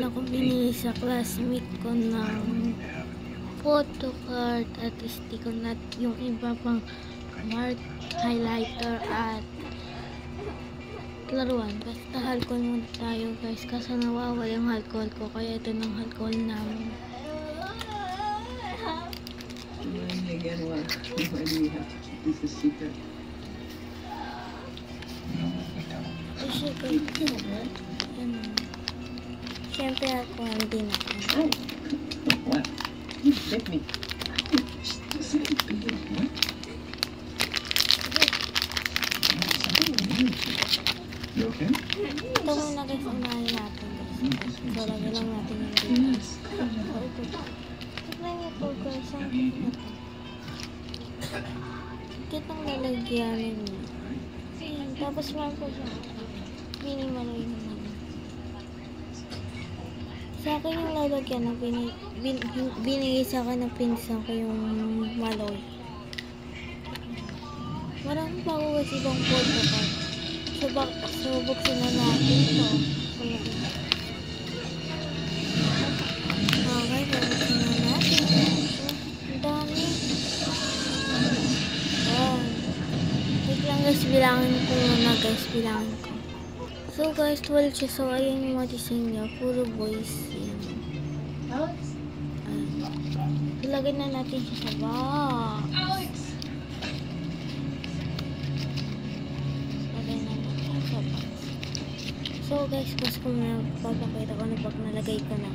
Meron akong binili sa classmate ko ng photo card at sticker at yung iba pang mark, highlighter at laruan. Basta alcohol muna tayo guys kasi nawawala yung alcohol ko kaya ito ng alcohol namin. Again, why do we have to keep this a secret? Siyempre ako hindi na. What? You bit me. You okay? Ito muna guys, unahin natin guys. So, lagyan lang natin yung data. So, ito. Tignan niyo po guys, ang cute na to. Cute ang lalagyanan niya. Tapos meron po siya. Minimalay naman. Sa akin yung lalagyan na binigay sa akin ng pinsan ko yung maloy. Marami pa ako kasi ibang photo card. So, buksan na natin ito. Okay, buksan na natin. Ang dami. Ayan. Wait lang guys, bilangin ko muna guys, bilangin ko. So guys, 12 siya. So ayan yung mga design niya. Puro boys. Ayan. Ilagay na natin siya sa box. Lagay na natin sa box. So guys, mas kung papakita ko na pag nalagay ko na.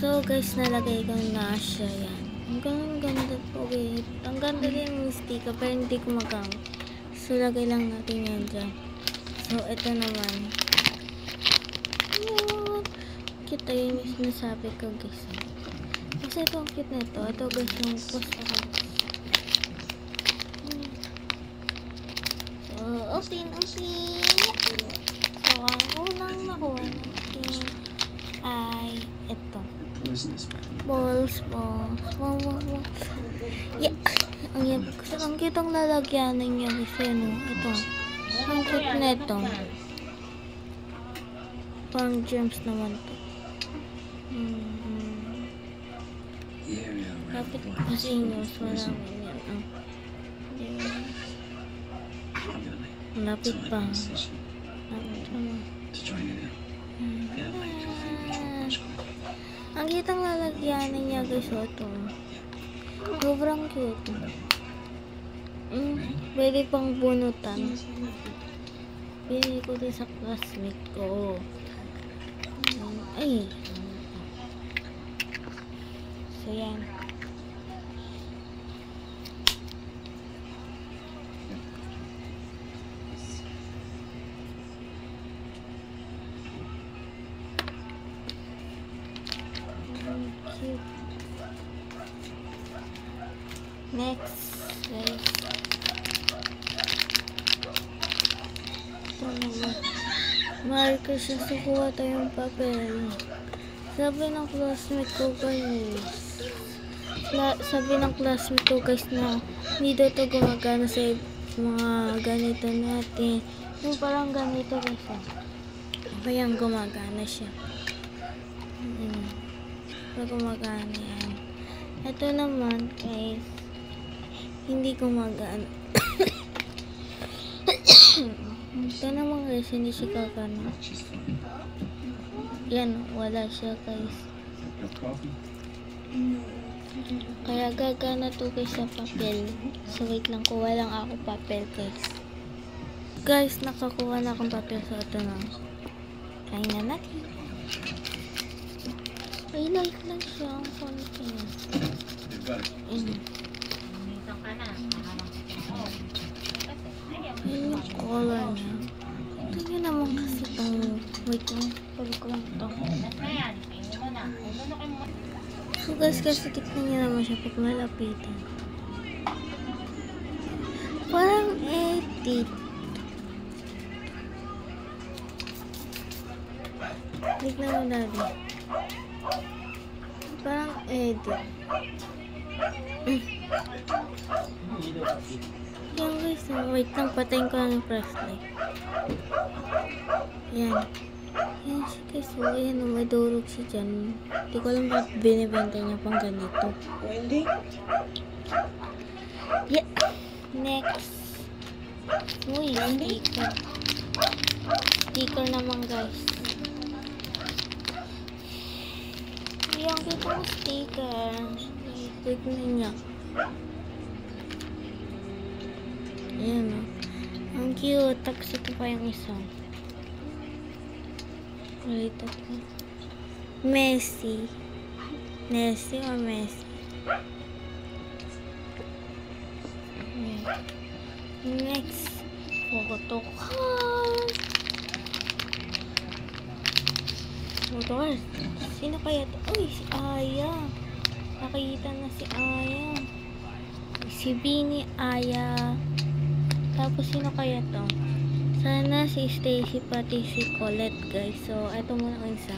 So guys, nalagay ko na siya. Yan. Ang ganda po guys. Ang ganda din yung sticker pero hindi ko magamit. So lagay lang natin yan dyan. So, ito naman. Ayan. Cute ayun yung sinasabi ko guys. Kasi ito ang cute na ito. Ito guys yung post ako. So, open. So, ang unang nakuha natin ay ito. Balls. Yeah. Ang cute ang lalagyanan niya kasi ano. Ito. Ang cute na ito. Parang gems naman to. Kapit kasi inyo. Wala mo yan. Lapit pa. Ang cute ang lalagyanan niya guys. Ito. Sobrang cute. Pwede pang bunutan. Pili ko din sa classmate ko. Ay. So, yan. Cute. Next, guys. Marker siya, so kuha tayong papel. Sabi ng classmate ko guys, na hindi daw ito gumagana sa mga ganito natin. Yung parang ganito guys. Kaya gumagana siya. Gumagana yan. Ito naman guys, hindi gumagana. Ito naman guys, hindi siya kakana. Yan, wala siya guys. Kaya gagana to guys sa papel. So wait lang, kuha lang ako papel guys. Guys, nakakuha na akong papel sa ito na. Try na natin. Ay, light lang siya. Ang konti. Ayan yung color niya. Tingnan naman kasi itong wait lang. Pwede ko lang ito. So guys, kasi tignan niya naman siya pag malapitan. Parang edit. Tignan mo dali. Parang edit. Yan guys, wait lang, patayin ko lang yung flashlight. Yan. Yan siya guys. So, ayan, may durog siya dyan. Hindi ko alam bakit binibenta niya pang ganito. Wendy? Yeah. Next. Uy, sticker. Sticker naman guys. Yung kita mo sticker. Click na niya. Ayan o. Ang cute. Tapos ito pa yung isa. Ulit ito. Messi. Messi or Messi? Ayan. Next. Photo card. Photo card. Sino kaya ito? Uy, si Aya. Nakita na si Aya. Si Bini, Aya. Tapos, sino kaya to? Sana si Stacy pati si Colette, guys. So, ito muna ang isa.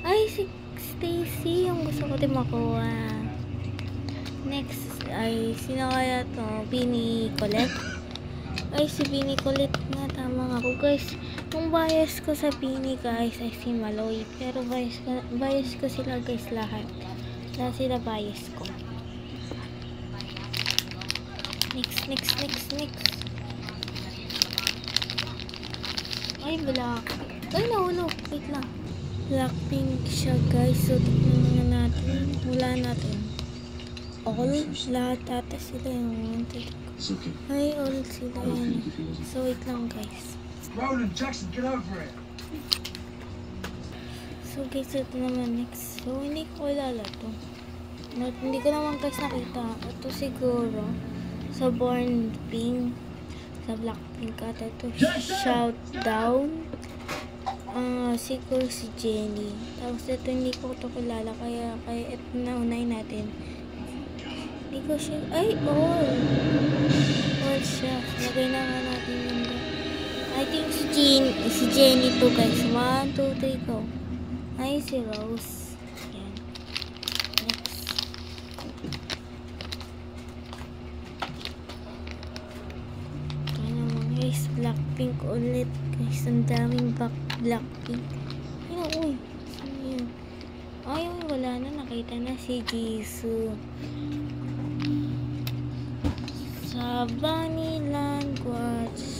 Ay, si Stacy yung gusto ko din makuha. Next, ay, sino kaya to? Bini, Colette? Ay, si Bini, Colette na. Tama nga ako, guys. Yung bias ko sa Bini, guys, ay si Maloy. Pero bias ko sila, guys, lahat. Lahat sila bias ko. Next. Ay, black. Ay, nahulog. Wait lang. Blackpink siya, guys. So, tignan na natin. Wala natin. All. Lahat ata sila yung wanted ko. Ay, all sila yan. So, wait lang, guys. Roland, Jackson, get over it. So, guys, ito naman next. So, hindi ko kilala to. Hindi ko naman guys nakita. Ito siguro sa Born Pink. Sa Blackpink ata ito. Shout Down. Siguro si Jennie. Tapos ito hindi ko ito kilala. Kaya ito na unahin natin. Hindi ko siya. Ay, all. All siya. Lagay na nga natin yun. I think si Jennie to guys. 1, 2, 3, go. Ay, si Rose. Yan. Next. Ito naman guys. Blackpink ulit. Guys, ang daming Blackpink. Ay, uy. Saan yun? Ay, wala na. Nakita na si Jisoo. Sa Bunnyland Watch.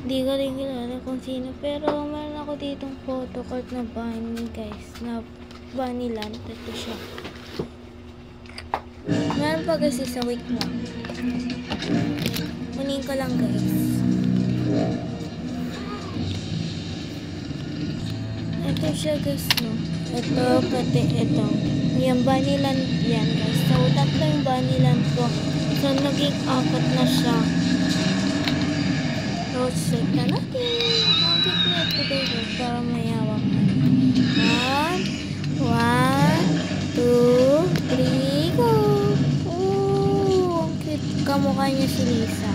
Hindi ko rin kilala kung sino. Pero meron ako ditong photo card na bunny guys. Na Bunnyland. Ito siya. Meron pa kasi sa wait mo. Kunin ko lang guys. Ito siya guys no. Ito pati ito. Yung Bunnyland yan guys. So tatlo yung Bunnyland ko. So naging 4 na siya. So, check na natin. Ang cute na ito guys. Para mayawa ka. 1, 2, 3, go! Ooh, ang cute. Kamukha niya si Lisa.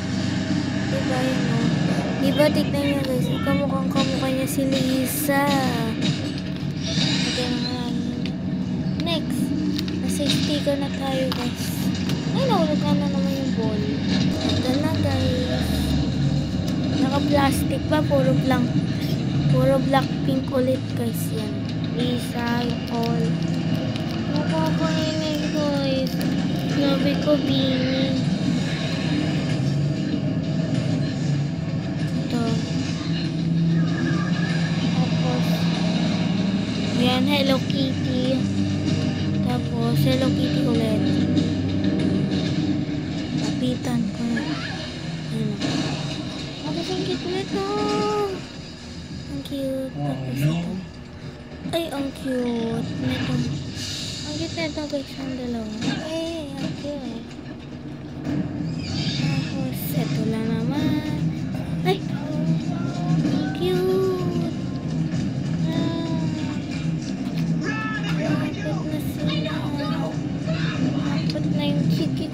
Diba yun o? Diba tignan niyo guys. Kamukha niya si Lisa. Okay na natin. Next. Nasa sticker na tayo guys. Ay, nahulog na naman yung ball. Ito na guys. Naka-plastic pa, puro Blackpink ulit guys yan. Lisa, all. Nakakainig guys. Sabi ko, Bini. Ito. Tapos, yan, Hello Kitty. Tapos, Hello Kitty ulit. Lapitan ko na. Ayan o. Ang cute nito. Ang cute. Tapos ito. Ay, ang cute nito. Ang cute nito guys. Ang dalawa. Ay, ang cute. Tapos, ito lang naman. Ay, ang cute. Apat na sila. Apat na yung cute.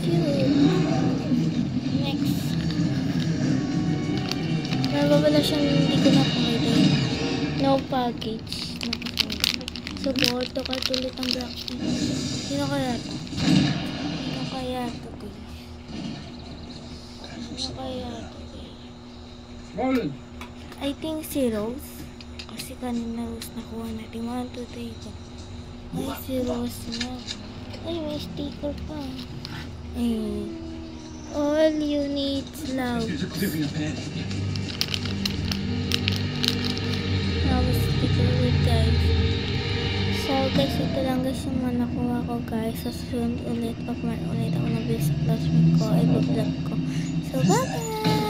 Next. Nababala siyang hindi ko nakakita yun. No package. So, photo card ulit ang Blackpink. Sino kaya ito? Sino kaya ito guys? Sino kaya ito guys? Roland. I think si Rose. Kasi kanina Rose nakuha natin. 1, 2, 3 pa. Ay, si Rose na. Ay, may sticker pa. Ay. All you need is love. Here's a Clivia pen. Tapos sticker ulit guys. So guys, ito lang guys yung mga nakuha ko guys. Sa susunod ulit, pag ulit ako nabili sa classmate ko, i-vlog ko. So bye!